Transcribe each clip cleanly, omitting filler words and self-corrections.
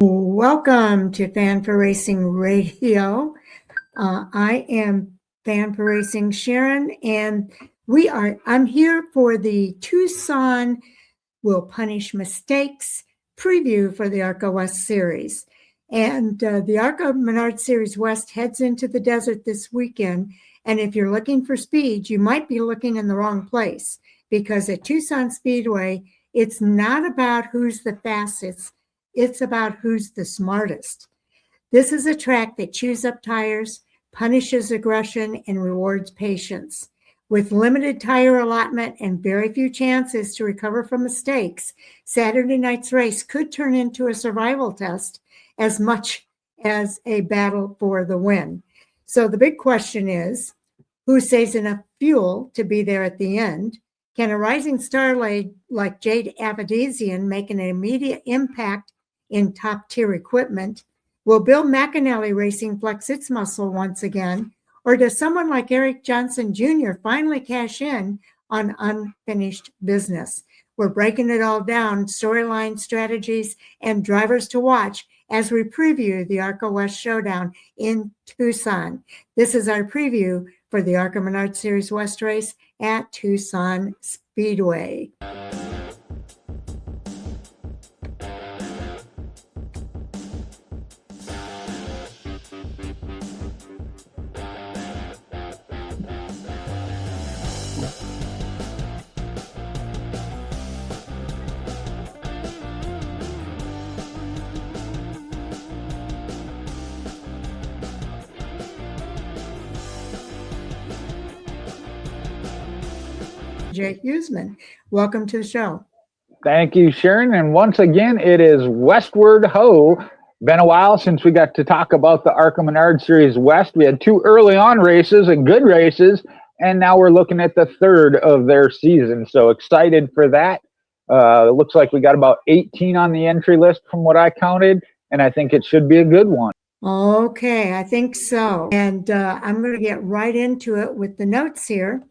Welcome to Fan for Racing Radio. I am Fan for Racing Sharon, and I'm here for the Tucson Will Punish Mistakes preview for the ARCA West Series. And the ARCA Menards Series West heads into the desert this weekend. And if you're looking for speed, you might be looking in the wrong place, because at Tucson Speedway, it's not about who's the fastest. It's about who's the smartest. This is a track that chews up tires, punishes aggression, and rewards patience. With limited tire allotment and very few chances to recover from mistakes, Saturday night's race could turn into a survival test as much as a battle for the win. So the big question is, who saves enough fuel to be there at the end? Can a rising star like Jade Avedizian make an immediate impact in top-tier equipment? Will Bill McAnally Racing flex its muscle once again? Or does someone like Eric Johnson Jr. finally cash in on unfinished business? We're breaking it all down, storyline, strategies, and drivers to watch as we preview the ARCA West Showdown in Tucson. This is our preview for the ARCA Menards Series West race at Tucson Speedway. Jake Huseman, welcome to the show. Thank you, Sharon. And once again, it is Westward Ho. Been a while since we got to talk about the ARCA Menards Series West. We had two early on races and good races, and now we're looking at the third of their season. So excited for that. It looks like we got about 18 on the entry list from what I counted, and I think it should be a good one. Okay, I think so. And I'm going to get right into it with the notes here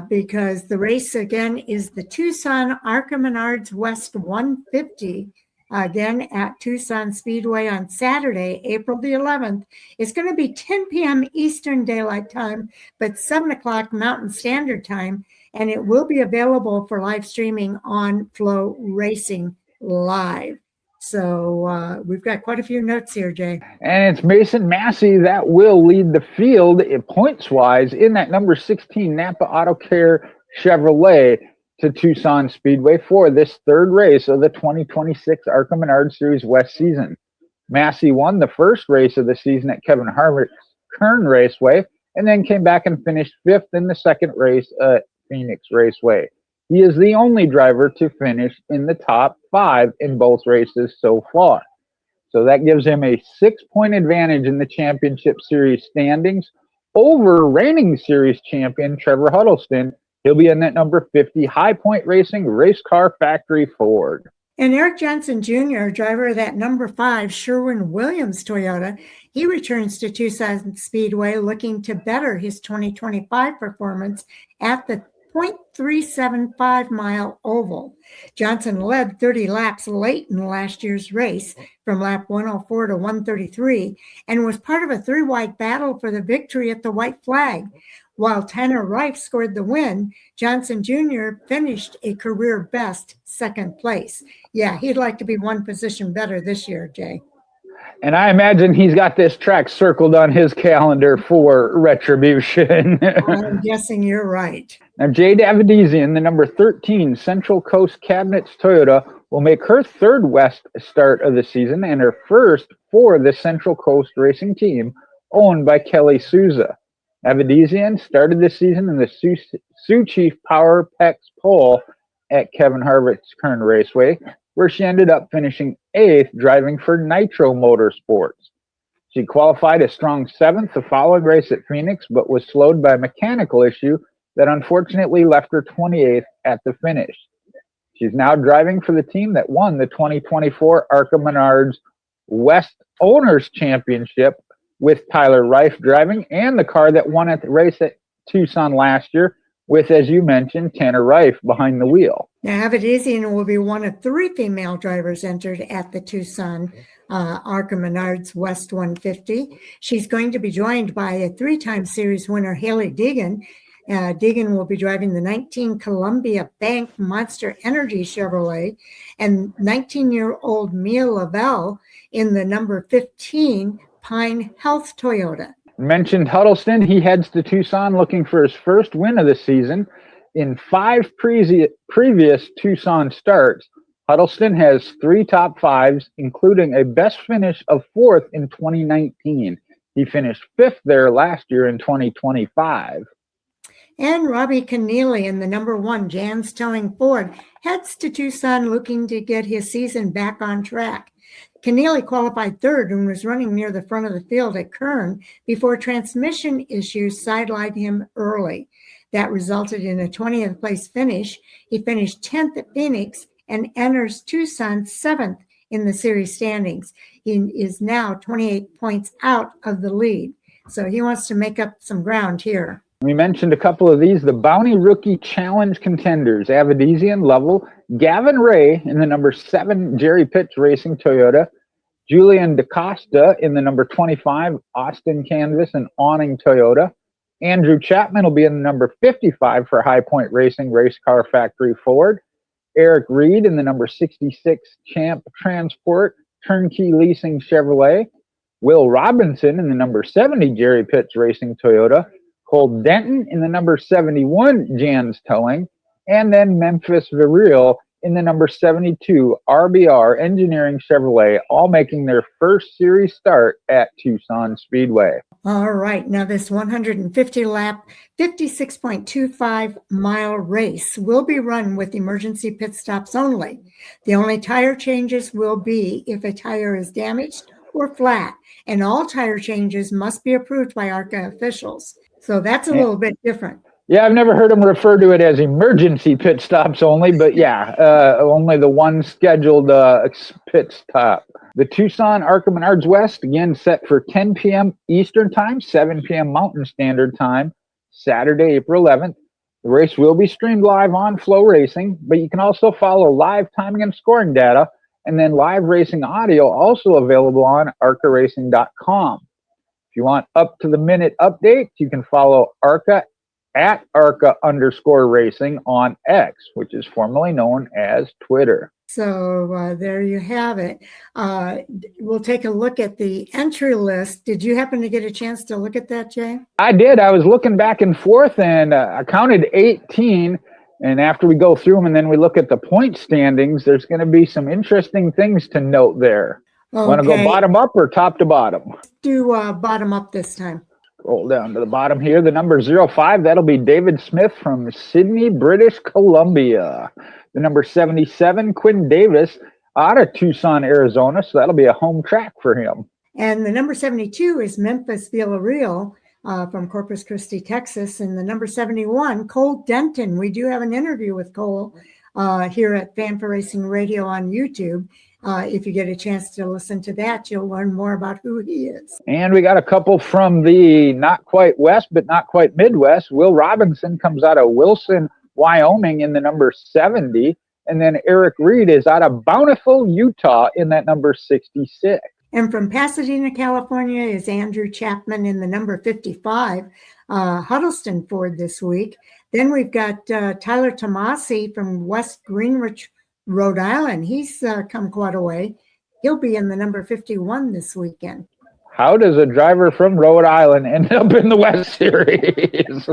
because the race, again, is the Tucson ARCA Menards West 150, again, at Tucson Speedway on Saturday, April the 11th. It's going to be 10 p.m. Eastern Daylight Time, but 7 o'clock Mountain Standard Time, and it will be available for live streaming on Flow Racing Live. So we've got quite a few notes here, Jay. And it's Mason Massey that will lead the field points-wise in that number 16 Napa Auto Care Chevrolet to Tucson Speedway for this third race of the 2026 ARCA Menards Series West season. Massey won the first race of the season at Kevin Harvick's Kern Raceway and then came back and finished fifth in the second race at Phoenix Raceway. He is the only driver to finish in the top 5 in both races so far. So that gives him a 6-point advantage in the championship series standings over reigning series champion Trevor Huddleston. He'll be in that number 50 High Point Racing Race Car Factory Ford. And Eric Johnson Jr., driver of that number 5 Sherwin-Williams Toyota, he returns to Tucson Speedway looking to better his 2025 performance at the 0.375-mile oval. Johnson led 30 laps late in last year's race from lap 104 to 133 and was part of a 3-wide battle for the victory at the white flag. While Tanner Reif scored the win, Johnson Jr. finished a career best second place. Yeah, he'd like to be one position better this year, Jay. And I imagine he's got this track circled on his calendar for retribution. I'm guessing you're right. Now, Jade Avedizian, the number 13 Central Coast Cabinets Toyota, will make her third West start of the season and her first for the Central Coast Racing Team, owned by Kelly Souza. Avedizian started the season in the Sioux Chief Power Pex pole at Kevin Harvick's Kern Raceway, where she ended up finishing 8th driving for Nitro Motorsports. She qualified a strong 7th the following race at Phoenix, but was slowed by a mechanical issue that unfortunately left her 28th at the finish. She's now driving for the team that won the 2024 ARCA Menards West Owners Championship, with Tyler Reif driving, and the car that won at the race at Tucson last year with, as you mentioned, Tanner Reif behind the wheel. Now, Have It Easy and will be one of 3 female drivers entered at the Tucson ARCA Menards West 150. She's going to be joined by a 3-time series winner, Haley Deegan. Deegan will be driving the 19 Columbia Bank Monster Energy Chevrolet and 19-year-old Mia Lavelle in the number 15 Pine Health Toyota. Mentioned Huddleston. He heads to Tucson looking for his first win of the season. In 5 previous Tucson starts, Huddleston has 3 top 5s, including a best finish of 4th in 2019. He finished 5th there last year in 2025. And Robbie Keneally in the number 1 Jan's Towing Ford heads to Tucson looking to get his season back on track. Keneally qualified 3rd and was running near the front of the field at Kern before transmission issues sidelined him early. That resulted in a 20th place finish. He finished 10th at Phoenix and enters Tucson 7th in the series standings. He is now 28 points out of the lead. So he wants to make up some ground here. We mentioned a couple of these, the Bounty Rookie Challenge contenders, Avedisian Level, Gavin Ray in the number 7 Jerry Pitts Racing Toyota, Julian DaCosta in the number 25 Austin Canvas and Awning Toyota, Andrew Chapman will be in the number 55 for High Point Racing Race Car Factory Ford, Eric Reed in the number 66 Champ Transport Turnkey Leasing Chevrolet, Will Robinson in the number 70 Jerry Pitts Racing Toyota, Cole Denton in the number 71 Jan's Towing, and then Memphis Viril in the number 72 RBR Engineering Chevrolet, all making their first series start at Tucson Speedway. All right, now this 150-lap, 56.25-mile race will be run with emergency pit stops only. The only tire changes will be if a tire is damaged or flat, and all tire changes must be approved by ARCA officials. So that's a little bit different. Yeah, I've never heard them refer to it as emergency pit stops only, but yeah, only the one scheduled pit stop. The Tucson ARCA Menards West, again, set for 10 p.m. Eastern Time, 7 p.m. Mountain Standard Time, Saturday, April 11th. The race will be streamed live on Flow Racing, but you can also follow live timing and scoring data, and then live racing audio also available on arcaracing.com. If you want up-to-the-minute updates, you can follow ARCA at ARCA_racing on X, which is formerly known as Twitter. So there you have it. We'll take a look at the entry list. Did you happen to get a chance to look at that, Jay? I did. I was looking back and forth, and I counted 18. And after we go through them and then we look at the point standings, there's going to be some interesting things to note there. Okay. Want to go bottom up or top to bottom? Do bottom up this time. Roll down to the bottom here. The number 05, that'll be David Smith from Sydney, British Columbia. The number 77, Quinn Davis, out of Tucson, Arizona. So that'll be a home track for him. And the number 72 is Memphis Villarreal from Corpus Christi, Texas. And the number 71, Cole Denton. We do have an interview with Cole here at Fan for Racing Radio on YouTube. If you get a chance to listen to that, you'll learn more about who he is. And we got a couple from the not quite West, but not quite Midwest. Will Robinson comes out of Wilson, Wyoming in the number 70. And then Eric Reed is out of Bountiful, Utah in that number 66. And from Pasadena, California is Andrew Chapman in the number 55, Huddleston Ford this week. Then we've got Tyler Tomasi from West Greenwich, Rhode Island. He's come quite a way. He'll be in the number 51 this weekend. How does a driver from Rhode Island end up in the West Series?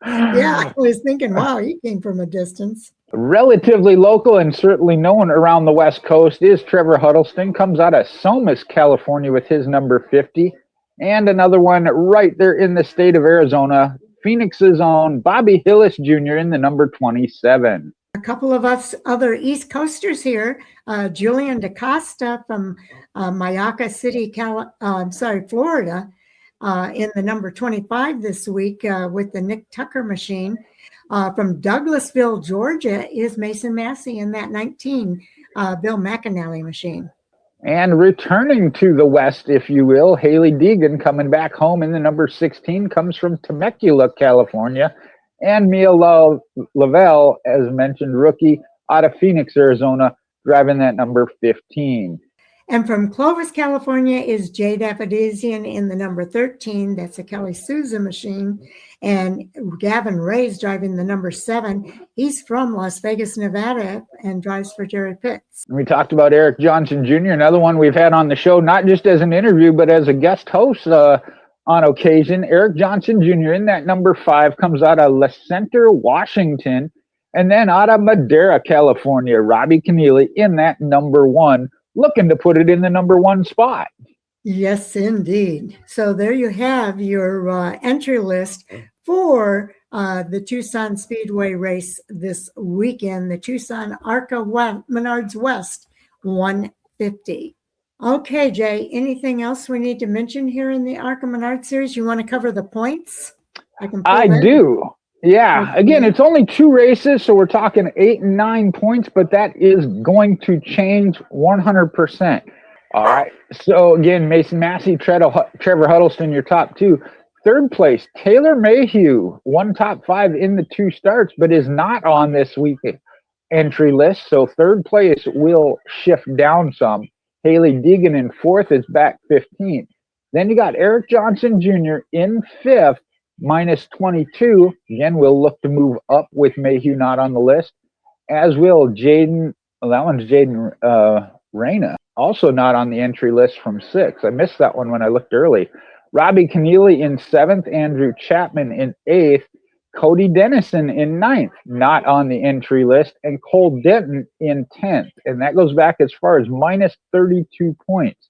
Yeah, I was thinking, wow, he came from a distance. Relatively local and certainly known around the West Coast is Trevor Huddleston. Comes out of Somas, California with his number 50. And another one right there in the state of Arizona, Phoenix's own Bobby Hillis Jr. in the number 27. A couple of us other East Coasters here. Julian DaCosta from Mayaca City, Florida, in the number 25 this week with the Nick Tucker machine. From Douglasville, Georgia, is Mason Massey in that 19 Bill McAnally machine. And returning to the West, if you will, Haley Deegan coming back home in the number 16 comes from Temecula, California. and Mia Lavelle, as mentioned, rookie out of Phoenix, Arizona, driving that number 15. And from Clovis, California is Jade Aphrodisian in the number 13. That's a Kelly Souza machine. And Gavin Ray's driving the number 7. He's from Las Vegas, Nevada, and drives for Jerry Pitts. We talked about Eric Johnson Jr., another one we've had on the show, not just as an interview, but as a guest host on occasion. Eric Johnson Jr. in that number 5 comes out of La Center, Washington. And then out of Madera, California, Robbie Keneally in that number 1. Looking to put it in the number 1 spot. Yes, indeed. So there you have your entry list for the Tucson Speedway race this weekend, the Tucson ARCA Menards West 150. Okay, Jay, anything else we need to mention here in the ARCA Menards series? You want to cover the points? I do. Yeah, again, it's only 2 races, so we're talking 8 and 9 points, but that is going to change 100%. All right, so again, Mason Massey, Trevor Huddleston, your top 2. Third place, Taylor Mayhew, won top 5 in the 2 starts, but is not on this weekend entry list, so third place will shift down some. Haley Deegan in 4th is back 15th. Then you got Eric Johnson Jr. in 5th, minus 22. Again, we'll look to move up with Mayhew not on the list, as will Jaden. Well, that one's Jaden Reyna, also not on the entry list from 6. I missed that one when I looked early. Robbie Keneally in 7th, Andrew Chapman in 8th, Cody Dennison in 9th, not on the entry list, and Cole Denton in 10th. And that goes back as far as minus 32 points.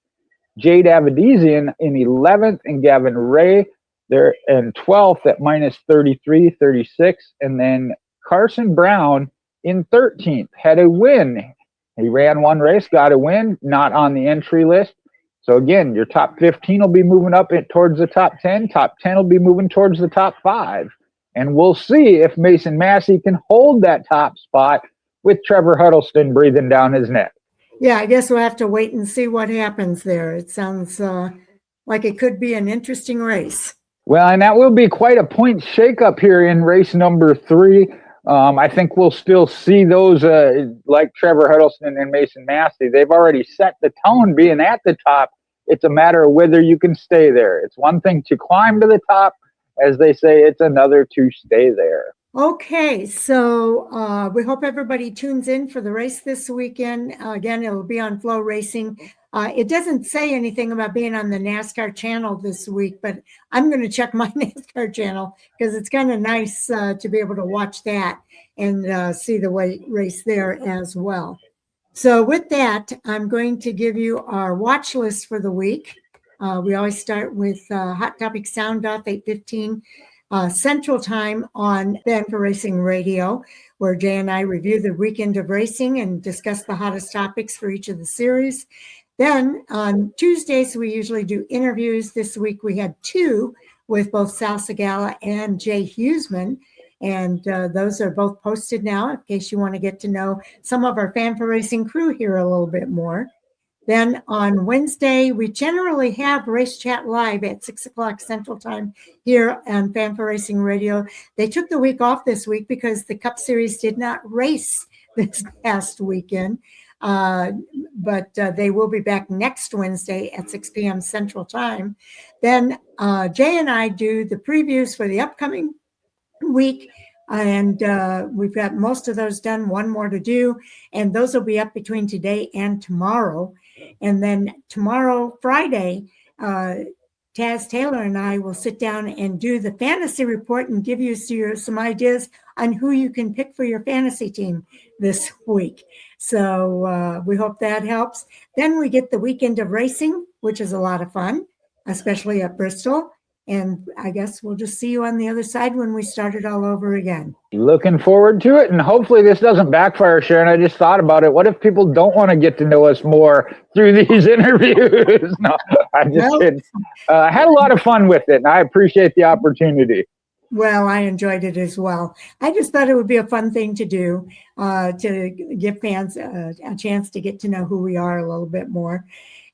Jade Avedisian in 11th, and Gavin Ray there in 12th at minus 33, 36. And then Carson Brown in 13th had a win. He ran 1 race, got a win, not on the entry list. So again, your top 15 will be moving up towards the top 10. Top 10 will be moving towards the top 5. And we'll see if Mason Massey can hold that top spot with Trevor Huddleston breathing down his neck. Yeah, I guess we'll have to wait and see what happens there. It sounds like it could be an interesting race. Well, and that will be quite a point shakeup here in race number 3. I think we'll still see those like Trevor Huddleston and Mason Massey. They've already set the tone being at the top. It's a matter of whether you can stay there. It's one thing to climb to the top. As they say, it's another to stay there. Okay, so we hope everybody tunes in for the race this weekend. Again, it'll be on Flow Racing. It doesn't say anything about being on the NASCAR channel this week, but I'm going to check my NASCAR channel because it's kind of nice to be able to watch that and see the race there as well. So with that, I'm going to give you our watch list for the week. We always start with Hot Topic Sound Off, 8:15 Central Time on Fan for Racing Radio, where Jay and I review the weekend of racing and discuss the hottest topics for each of the series. Then on Tuesdays, we usually do interviews. This week we had 2 with both Sal Segala and Jay Huseman. And those are both posted now in case you want to get to know some of our Fan for Racing crew here a little bit more. Then on Wednesday, we generally have Race Chat Live at 6 o'clock Central Time here on Fan for Racing Radio. They took the week off this week because the Cup Series did not race this past weekend. But they will be back next Wednesday at 6 p.m. Central Time. Then Jay and I do the previews for the upcoming week. And we've got most of those done, 1 more to do. And those will be up between today and tomorrow. And then tomorrow, Friday, Taz Taylor and I will sit down and do the fantasy report and give you some ideas on who you can pick for your fantasy team this week. So we hope that helps. Then we get the weekend of racing, which is a lot of fun, especially at Bristol. And I guess we'll just see you on the other side when we start it all over again. Looking forward to it. And hopefully this doesn't backfire, Sharon. I just thought about it. What if people don't want to get to know us more through these interviews? No, I'm just kidding. I had a lot of fun with it, and I appreciate the opportunity. Well, I enjoyed it as well. I just thought it would be a fun thing to do, to give fans a chance to get to know who we are a little bit more.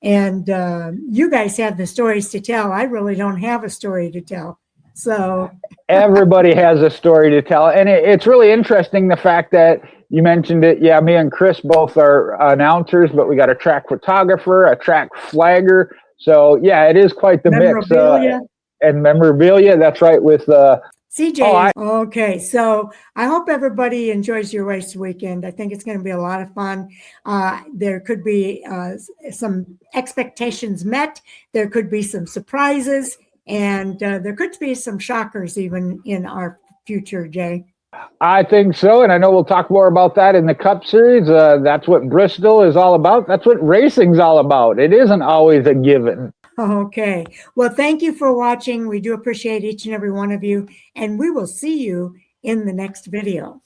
And you guys have the stories to tell. I really don't have a story to tell. So Everybody has a story to tell. And it's really interesting the fact that you mentioned it. Yeah, me and Chris both are announcers, but we got a track photographer, a track flagger. So, yeah, it is quite the mix. And memorabilia, that's right, with CJ. Okay, so I hope everybody enjoys your race weekend. I think it's going to be a lot of fun. There could be some expectations met. There could be some surprises, and there could be some shockers even in our future, Jay. I think so, and I know we'll talk more about that in the Cup Series. That's what Bristol is all about. That's what racing's all about. It isn't always a given. Okay. Well, thank you for watching. We do appreciate each and every one of you, and we will see you in the next video.